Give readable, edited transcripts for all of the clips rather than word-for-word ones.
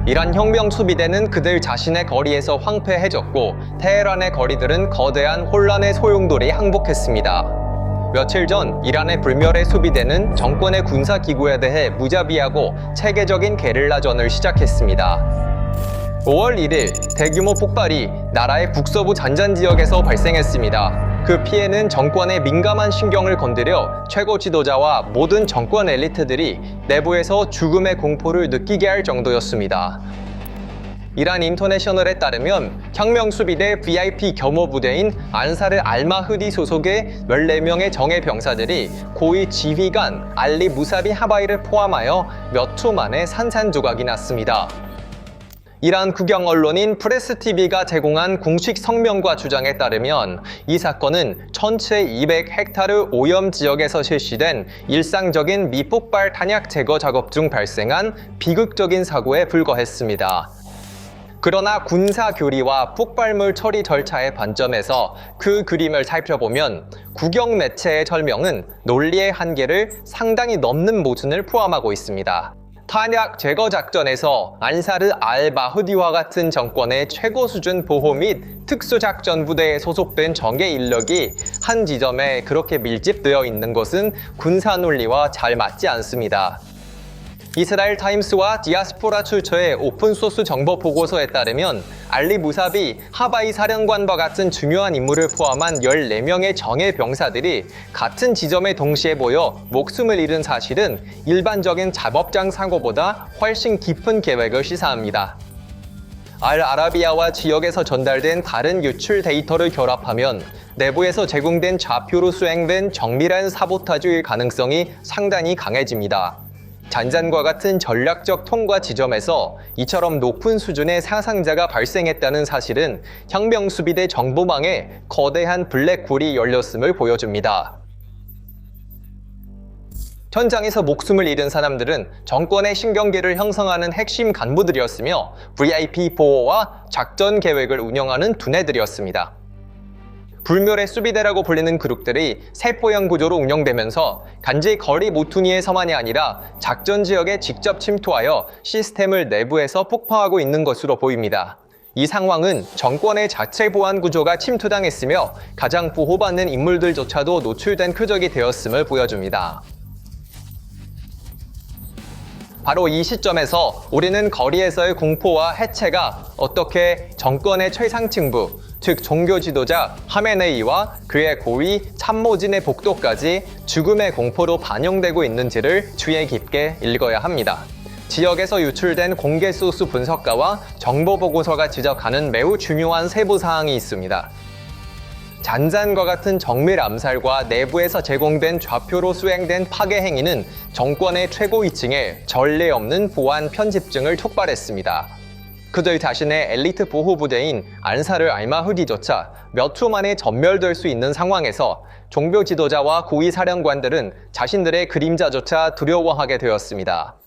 이란 혁명 수비대는 그들 자신의 거리에서 황폐해졌고 테헤란의 거리들은 거대한 혼란의 소용돌이 항복했습니다. 며칠 전 이란의 불멸의 수비대는 정권의 군사기구에 대해 무자비하고 체계적인 게릴라전을 시작했습니다. 5월 1일 대규모 폭발이 나라의 북서부 잔잔 지역에서 발생했습니다. 그 피해는 정권의 민감한 신경을 건드려 최고 지도자와 모든 정권 엘리트들이 내부에서 죽음의 공포를 느끼게 할 정도였습니다. 이란 인터내셔널에 따르면 혁명수비대 VIP 겸호 부대인 안사르 알마흐디 소속의 14명의 정예 병사들이 고위 지휘관 알리 무사비 하바이를 포함하여 몇 초 만에 산산조각이 났습니다. 이란 국영 언론인 프레스TV가 제공한 공식 성명과 주장에 따르면 이 사건은 1200헥타르 오염 지역에서 실시된 일상적인 미폭발 탄약 제거 작업 중 발생한 비극적인 사고에 불과했습니다. 그러나 군사 교리와 폭발물 처리 절차의 관점에서 그 그림을 살펴보면 국영 매체의 설명은 논리의 한계를 상당히 넘는 모순을 포함하고 있습니다. 탄약 제거 작전에서 안사르 알-마흐디와 같은 정권의 최고 수준 보호 및 특수작전 부대에 소속된 정예 인력이 한 지점에 그렇게 밀집되어 있는 것은 군사 논리와 잘 맞지 않습니다. 이스라엘 타임스와 디아스포라 출처의 오픈소스 정보 보고서에 따르면 알리 무사비, 하바이 사령관과 같은 중요한 인물을 포함한 14명의 정예 병사들이 같은 지점에 동시에 모여 목숨을 잃은 사실은 일반적인 작업장 사고보다 훨씬 깊은 계획을 시사합니다. 알-아라비아와 지역에서 전달된 다른 유출 데이터를 결합하면 내부에서 제공된 좌표로 수행된 정밀한 사보타주의 가능성이 상당히 강해집니다. 잔잔과 같은 전략적 통과 지점에서 이처럼 높은 수준의 사상자가 발생했다는 사실은 혁명수비대 정보망에 거대한 블랙홀이 열렸음을 보여줍니다. 현장에서 목숨을 잃은 사람들은 정권의 신경계를 형성하는 핵심 간부들이었으며 VIP 보호와 작전 계획을 운영하는 두뇌들이었습니다. 불멸의 수비대라고 불리는 그룹들이 세포형 구조로 운영되면서 간지 거리 모퉁이에서만이 아니라 작전 지역에 직접 침투하여 시스템을 내부에서 폭파하고 있는 것으로 보입니다. 이 상황은 정권의 자체 보안 구조가 침투당했으며 가장 보호받는 인물들조차도 노출된 표적이 되었음을 보여줍니다. 바로 이 시점에서 우리는 거리에서의 공포와 해체가 어떻게 정권의 최상층부, 즉 종교 지도자 하메네이와 그의 고위 참모진의 복도까지 죽음의 공포로 반영되고 있는지를 주의 깊게 읽어야 합니다. 지역에서 유출된 공개 소스 분석가와 정보 보고서가 지적하는 매우 중요한 세부 사항이 있습니다. 잔잔과 같은 정밀 암살과 내부에서 제공된 좌표로 수행된 파괴 행위는 정권의 최고위층에 전례 없는 보안 편집증을 촉발했습니다. 그들 자신의 엘리트 보호부대인 안사르 알마흐디조차 몇 초 만에 전멸될 수 있는 상황에서 종교 지도자와 고위 사령관들은 자신들의 그림자조차 두려워하게 되었습니다.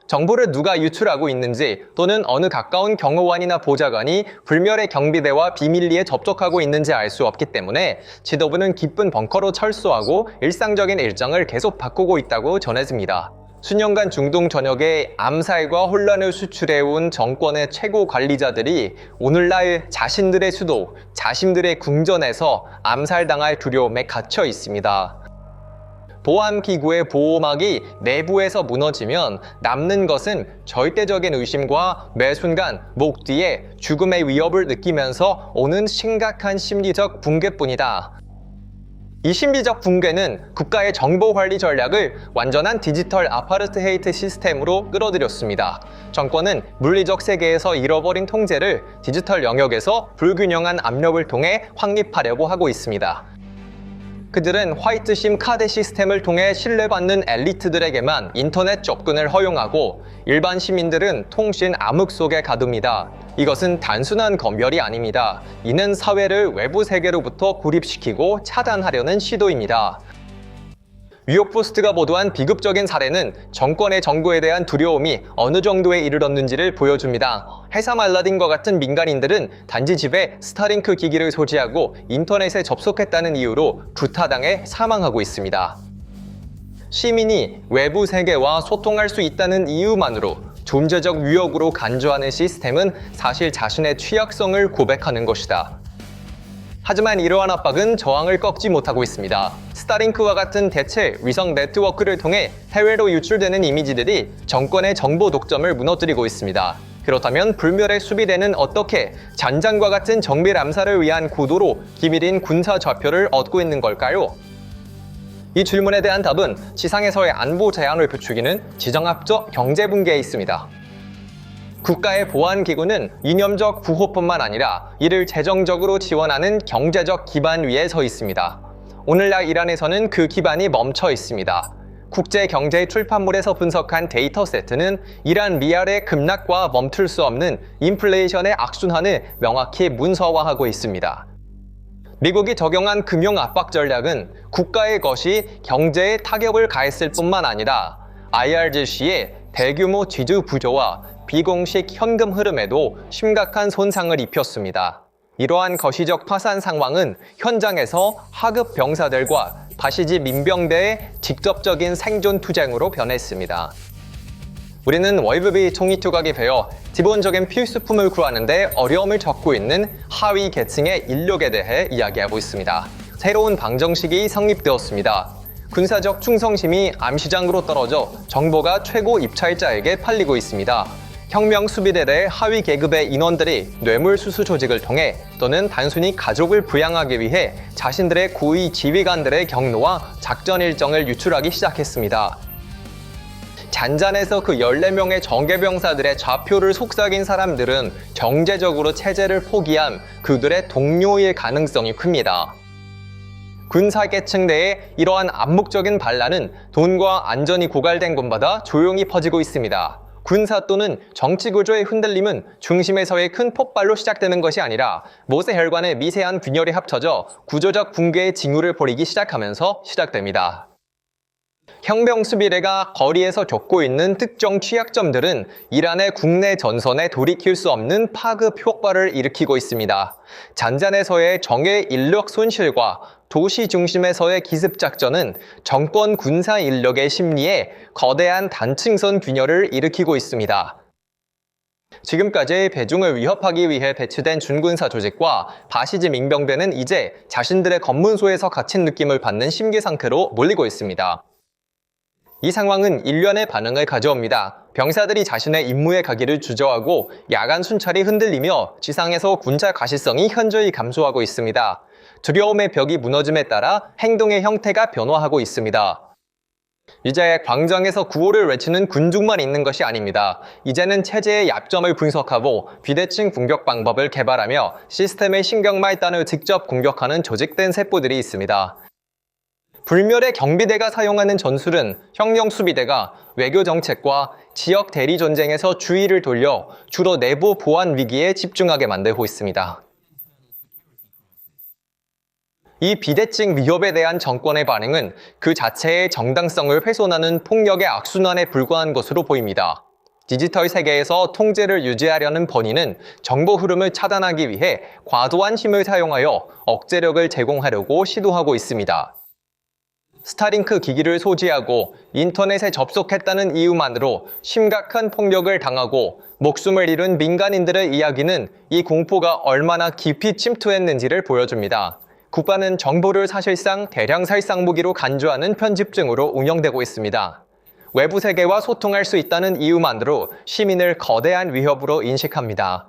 정보를 누가 유출하고 있는지 또는 어느 가까운 경호관이나 보좌관이 불멸의 경비대와 비밀리에 접촉하고 있는지 알 수 없기 때문에 지도부는 깊은 벙커로 철수하고 일상적인 일정을 계속 바꾸고 있다고 전해집니다. 수년간 중동 전역에 암살과 혼란을 수출해온 정권의 최고 관리자들이 오늘날 자신들의 수도, 자신들의 궁전에서 암살당할 두려움에 갇혀 있습니다. 보안기구의 보호막이 내부에서 무너지면 남는 것은 절대적인 의심과 매 순간 목 뒤에 죽음의 위협을 느끼면서 오는 심각한 심리적 붕괴뿐이다. 이 심리적 붕괴는 국가의 정보 관리 전략을 완전한 디지털 아파르트헤이트 시스템으로 끌어들였습니다. 정권은 물리적 세계에서 잃어버린 통제를 디지털 영역에서 불균형한 압력을 통해 확립하려고 하고 있습니다. 그들은 화이트심 카드 시스템을 통해 신뢰받는 엘리트들에게만 인터넷 접근을 허용하고 일반 시민들은 통신 암흑 속에 가둡니다. 이것은 단순한 검열이 아닙니다. 이는 사회를 외부 세계로부터 고립시키고 차단하려는 시도입니다. 뉴욕포스트가 보도한 비극적인 사례는 정권의 정보에 대한 두려움이 어느 정도에 이르렀는지를 보여줍니다. 해삼 알라딘과 같은 민간인들은 단지 집에 스타링크 기기를 소지하고 인터넷에 접속했다는 이유로 구타당해 사망하고 있습니다. 시민이 외부 세계와 소통할 수 있다는 이유만으로 존재적 위협으로 간주하는 시스템은 사실 자신의 취약성을 고백하는 것이다. 하지만 이러한 압박은 저항을 꺾지 못하고 있습니다. 스타링크와 같은 대체 위성 네트워크를 통해 해외로 유출되는 이미지들이 정권의 정보 독점을 무너뜨리고 있습니다. 그렇다면 불멸의 수비대는 어떻게 잔잔과 같은 정밀 암살을 위한 구도로 기밀인 군사 좌표를 얻고 있는 걸까요? 이 질문에 대한 답은 지상에서의 안보 제한을 부추기는 지정학적 경제붕괴에 있습니다. 국가의 보안기구는 이념적 구호뿐만 아니라 이를 재정적으로 지원하는 경제적 기반 위에 서 있습니다. 오늘날 이란에서는 그 기반이 멈춰 있습니다. 국제경제 출판물에서 분석한 데이터 세트는 이란 리알의 급락과 멈출 수 없는 인플레이션의 악순환을 명확히 문서화하고 있습니다. 미국이 적용한 금융 압박 전략은 국가의 것이 경제에 타격을 가했을 뿐만 아니라 IRGC의 대규모 지주 부조와 비공식 현금 흐름에도 심각한 손상을 입혔습니다. 이러한 거시적 파산 상황은 현장에서 하급 병사들과 바시지 민병대의 직접적인 생존 투쟁으로 변했습니다. 우리는 월급이 총이 조각이 베어 기본적인 필수품을 구하는데 어려움을 겪고 있는 하위 계층의 인력에 대해 이야기하고 있습니다. 새로운 방정식이 성립되었습니다. 군사적 충성심이 암시장으로 떨어져 정보가 최고 입찰자에게 팔리고 있습니다. 혁명 수비대의 하위 계급의 인원들이 뇌물수수 조직을 통해 또는 단순히 가족을 부양하기 위해 자신들의 고위 지휘관들의 경로와 작전 일정을 유출하기 시작했습니다. 잔잔에서 그 14명의 정예병사들의 좌표를 속삭인 사람들은 경제적으로 체제를 포기한 그들의 동료일 가능성이 큽니다. 군사계층 내에 이러한 암묵적인 반란은 돈과 안전이 고갈된 곳마다 조용히 퍼지고 있습니다. 군사 또는 정치 구조의 흔들림은 중심에서의 큰 폭발로 시작되는 것이 아니라 못의 혈관의 미세한 균열이 합쳐져 구조적 붕괴의 징후를 벌이기 시작하면서 시작됩니다. 혁명 수비대가 거리에서 겪고 있는 특정 취약점들은 이란의 국내 전선에 돌이킬 수 없는 파급 효과를 일으키고 있습니다. 잔잔에서의 정예 인력 손실과 도시 중심에서의 기습작전은 정권 군사 인력의 심리에 거대한 단층선 균열을 일으키고 있습니다. 지금까지 배중을 위협하기 위해 배치된 준군사 조직과 바시지 민병대는 이제 자신들의 검문소에서 갇힌 느낌을 받는 심기 상태로 몰리고 있습니다. 이 상황은 일련의 반응을 가져옵니다. 병사들이 자신의 임무에 가기를 주저하고 야간 순찰이 흔들리며 지상에서 군사 가시성이 현저히 감소하고 있습니다. 두려움의 벽이 무너짐에 따라 행동의 형태가 변화하고 있습니다. 이제 광장에서 구호를 외치는 군중만 있는 것이 아닙니다. 이제는 체제의 약점을 분석하고 비대칭 공격 방법을 개발하며 시스템의 신경말단을 직접 공격하는 조직된 세포들이 있습니다. 불멸의 경비대가 사용하는 전술은 혁명 수비대가 외교 정책과 지역 대리 전쟁에서 주의를 돌려 주로 내부 보안 위기에 집중하게 만들고 있습니다. 이 비대칭 위협에 대한 정권의 반응은 그 자체의 정당성을 훼손하는 폭력의 악순환에 불과한 것으로 보입니다. 디지털 세계에서 통제를 유지하려는 번위는 정보 흐름을 차단하기 위해 과도한 힘을 사용하여 억제력을 제공하려고 시도하고 있습니다. 스타링크 기기를 소지하고 인터넷에 접속했다는 이유만으로 심각한 폭력을 당하고 목숨을 잃은 민간인들의 이야기는 이 공포가 얼마나 깊이 침투했는지를 보여줍니다. 국가는 정보를 사실상 대량 살상 무기로 간주하는 편집증으로 운영되고 있습니다. 외부 세계와 소통할 수 있다는 이유만으로 시민을 거대한 위협으로 인식합니다.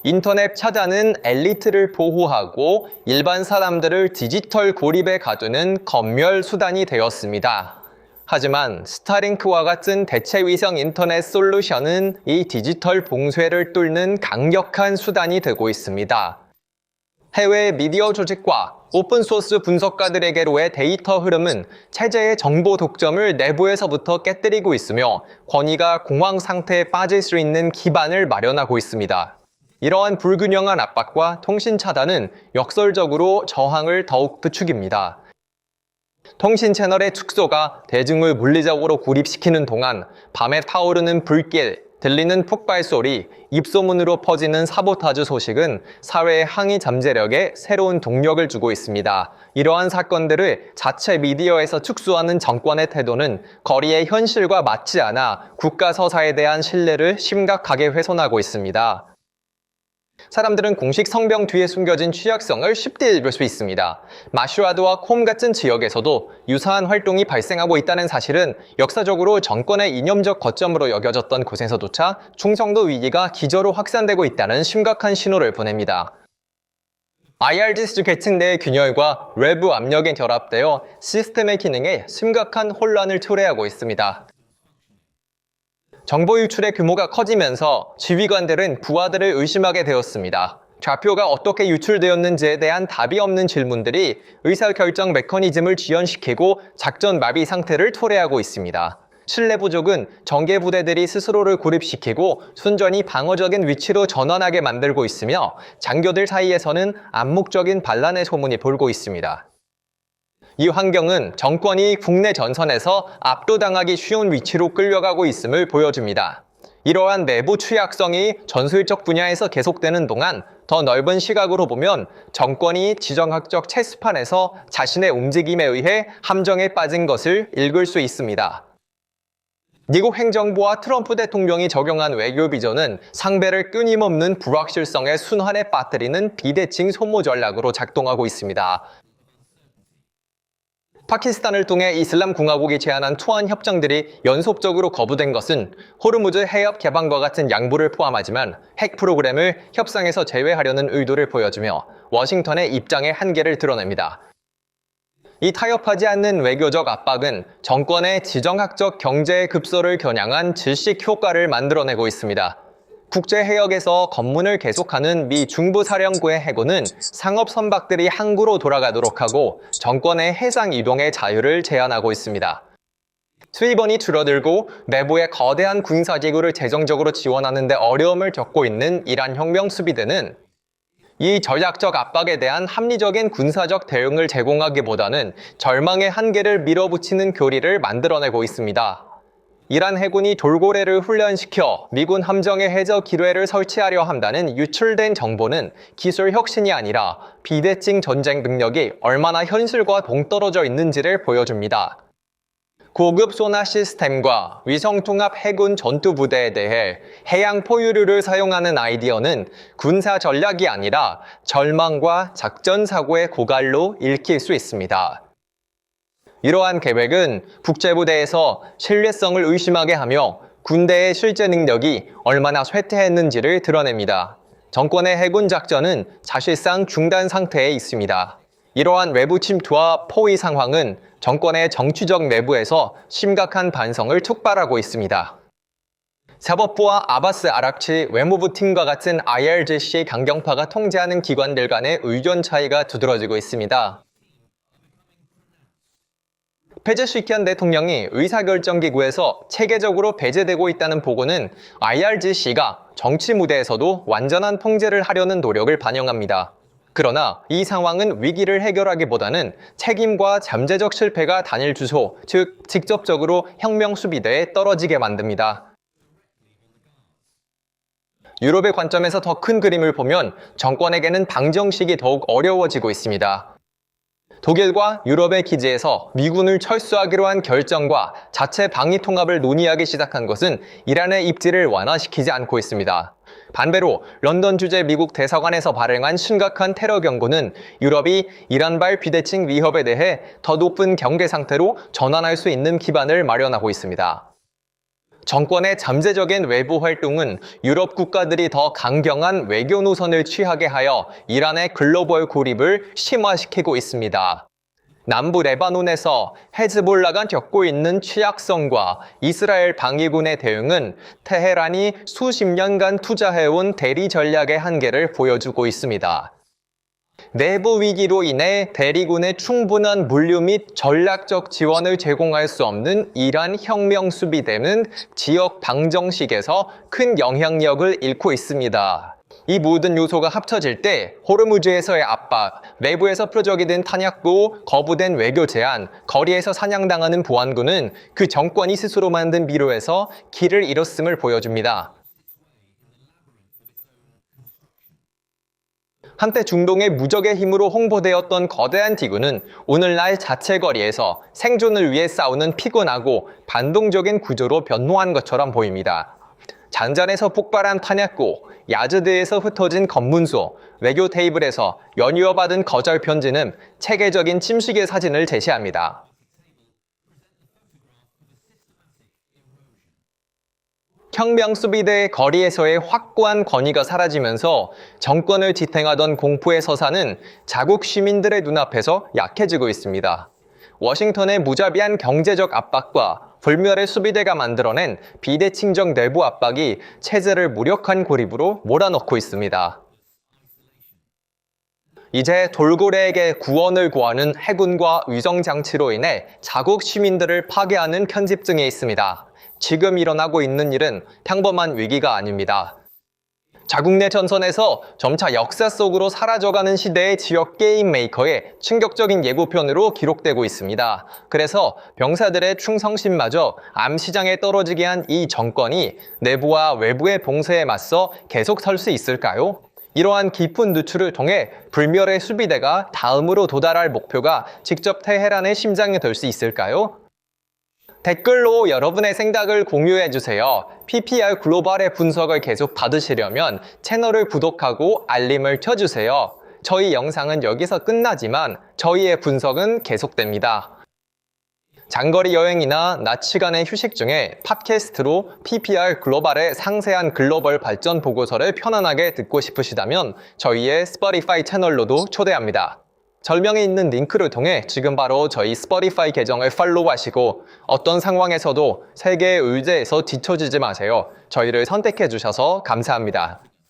인터넷 차단은 엘리트를 보호하고 일반 사람들을 디지털 고립에 가두는 검열 수단이 되었습니다. 하지만 스타링크와 같은 대체 위성 인터넷 솔루션은 이 디지털 봉쇄를 뚫는 강력한 수단이 되고 있습니다. 해외 미디어 조직과 오픈소스 분석가들에게로의 데이터 흐름은 체제의 정보 독점을 내부에서부터 깨뜨리고 있으며 권위가 공황 상태에 빠질 수 있는 기반을 마련하고 있습니다. 이러한 불균형한 압박과 통신 차단은 역설적으로 저항을 더욱 부추깁니다. 통신 채널의 축소가 대중을 물리적으로 고립시키는 동안 밤에 타오르는 불길, 들리는 폭발 소리, 입소문으로 퍼지는 사보타주 소식은 사회의 항의 잠재력에 새로운 동력을 주고 있습니다. 이러한 사건들을 자체 미디어에서 축소하는 정권의 태도는 거리의 현실과 맞지 않아 국가 서사에 대한 신뢰를 심각하게 훼손하고 있습니다. 사람들은 공식 성명 뒤에 숨겨진 취약성을 쉽게 읽을 수 있습니다. 마슈아드와 콤 같은 지역에서도 유사한 활동이 발생하고 있다는 사실은 역사적으로 정권의 이념적 거점으로 여겨졌던 곳에서조차 충성도 위기가 기저로 확산되고 있다는 심각한 신호를 보냅니다. IRGC 계층 내의 균열과 외부 압력에 결합되어 시스템의 기능에 심각한 혼란을 초래하고 있습니다. 정보 유출의 규모가 커지면서 지휘관들은 부하들을 의심하게 되었습니다. 좌표가 어떻게 유출되었는지에 대한 답이 없는 질문들이 의사결정 메커니즘을 지연시키고 작전 마비 상태를 초래하고 있습니다. 신뢰 부족은 정계 부대들이 스스로를 고립시키고 순전히 방어적인 위치로 전환하게 만들고 있으며 장교들 사이에서는 암묵적인 반란의 소문이 돌고 있습니다. 이 환경은 정권이 국내 전선에서 압도당하기 쉬운 위치로 끌려가고 있음을 보여줍니다. 이러한 내부 취약성이 전술적 분야에서 계속되는 동안 더 넓은 시각으로 보면 정권이 지정학적 체스판에서 자신의 움직임에 의해 함정에 빠진 것을 읽을 수 있습니다. 미국 행정부와 트럼프 대통령이 적용한 외교 비전은 상배를 끊임없는 불확실성의 순환에 빠뜨리는 비대칭 소모 전략으로 작동하고 있습니다. 파키스탄을 통해 이슬람 공화국이 제안한 투한 협정들이 연속적으로 거부된 것은 호르무즈 해협 개방과 같은 양보를 포함하지만 핵 프로그램을 협상에서 제외하려는 의도를 보여주며 워싱턴의 입장의 한계를 드러냅니다. 이 타협하지 않는 외교적 압박은 정권의 지정학적 경제 급소를 겨냥한 질식 효과를 만들어내고 있습니다. 국제해역에서 검문을 계속하는 미 중부사령부의 해군은 상업 선박들이 항구로 돌아가도록 하고 정권의 해상 이동의 자유를 제한하고 있습니다. 수입원이 줄어들고 내부의 거대한 군사기구를 재정적으로 지원하는 데 어려움을 겪고 있는 이란 혁명수비대는 이 전략적 압박에 대한 합리적인 군사적 대응을 제공하기보다는 절망의 한계를 밀어붙이는 교리를 만들어내고 있습니다. 이란 해군이 돌고래를 훈련시켜 미군 함정의 해저 기뢰를 설치하려 한다는 유출된 정보는 기술 혁신이 아니라 비대칭 전쟁 능력이 얼마나 현실과 동떨어져 있는지를 보여줍니다. 고급 소나 시스템과 위성통합 해군 전투부대에 대해 해양 포유류를 사용하는 아이디어는 군사 전략이 아니라 절망과 작전 사고의 고갈로 읽힐 수 있습니다. 이러한 계획은 국제부대에서 신뢰성을 의심하게 하며 군대의 실제 능력이 얼마나 쇠퇴했는지를 드러냅니다. 정권의 해군 작전은 사실상 중단 상태에 있습니다. 이러한 외부 침투와 포위 상황은 정권의 정치적 내부에서 심각한 반성을 촉발하고 있습니다. 사법부와 아바스 아락치 외무부 팀과 같은 IRGC 강경파가 통제하는 기관들 간의 의견 차이가 두드러지고 있습니다. 페제시키안 대통령이 의사결정기구에서 체계적으로 배제되고 있다는 보고는 IRGC가 정치 무대에서도 완전한 통제를 하려는 노력을 반영합니다. 그러나 이 상황은 위기를 해결하기보다는 책임과 잠재적 실패가 단일 주소, 즉 직접적으로 혁명수비대에 떨어지게 만듭니다. 유럽의 관점에서 더 큰 그림을 보면 정권에게는 방정식이 더욱 어려워지고 있습니다. 독일과 유럽의 기지에서 미군을 철수하기로 한 결정과 자체 방위 통합을 논의하기 시작한 것은 이란의 입지를 완화시키지 않고 있습니다. 반대로 런던 주재 미국 대사관에서 발행한 심각한 테러 경고는 유럽이 이란발 비대칭 위협에 대해 더 높은 경계 상태로 전환할 수 있는 기반을 마련하고 있습니다. 정권의 잠재적인 외부 활동은 유럽 국가들이 더 강경한 외교 노선을 취하게 하여 이란의 글로벌 고립을 심화시키고 있습니다. 남부 레바논에서 헤즈볼라가 겪고 있는 취약성과 이스라엘 방위군의 대응은 테헤란이 수십 년간 투자해온 대리 전략의 한계를 보여주고 있습니다. 내부 위기로 인해 대리군의 충분한 물류 및 전략적 지원을 제공할 수 없는 이란 혁명수비대는 지역 방정식에서 큰 영향력을 잃고 있습니다. 이 모든 요소가 합쳐질 때 호르무즈에서의 압박, 내부에서 표적이 된 탄약고, 거부된 외교 제안, 거리에서 사냥당하는 보안군은 그 정권이 스스로 만든 미로에서 길을 잃었음을 보여줍니다. 한때 중동의 무적의 힘으로 홍보되었던 거대한 티군은 오늘날 자체 거리에서 생존을 위해 싸우는 피곤하고 반동적인 구조로 변모한 것처럼 보입니다. 잔잔에서 폭발한 탄약고, 야즈드에서 흩어진 검문소, 외교 테이블에서 연이어 받은 거절 편지는 체계적인 침식의 사진을 제시합니다. 혁명 수비대의 거리에서의 확고한 권위가 사라지면서 정권을 지탱하던 공포의 서사는 자국 시민들의 눈앞에서 약해지고 있습니다. 워싱턴의 무자비한 경제적 압박과 불멸의 수비대가 만들어낸 비대칭적 내부 압박이 체제를 무력한 고립으로 몰아넣고 있습니다. 이제 돌고래에게 구원을 구하는 해군과 위성장치로 인해 자국 시민들을 파괴하는 편집증에 있습니다. 지금 일어나고 있는 일은 평범한 위기가 아닙니다. 자국 내 전선에서 점차 역사 속으로 사라져가는 시대의 지역 게임 메이커의 충격적인 예고편으로 기록되고 있습니다. 그래서 병사들의 충성심마저 암시장에 떨어지게 한 이 정권이 내부와 외부의 봉쇄에 맞서 계속 설 수 있을까요? 이러한 깊은 누출을 통해 불멸의 수비대가 다음으로 도달할 목표가 직접 테헤란의 심장이 될 수 있을까요? 댓글로 여러분의 생각을 공유해주세요. PPR 글로벌의 분석을 계속 받으시려면 채널을 구독하고 알림을 켜주세요. 저희 영상은 여기서 끝나지만 저희의 분석은 계속됩니다. 장거리 여행이나 낮 시간의 휴식 중에 팟캐스트로 PPR 글로벌의 상세한 글로벌 발전 보고서를 편안하게 듣고 싶으시다면 저희의 스포티파이 채널로도 초대합니다. 설명에 있는 링크를 통해 지금 바로 저희 스포티파이 계정을 팔로우하시고 어떤 상황에서도 세계의 의제에서 뒤처지지 마세요. 저희를 선택해 주셔서 감사합니다.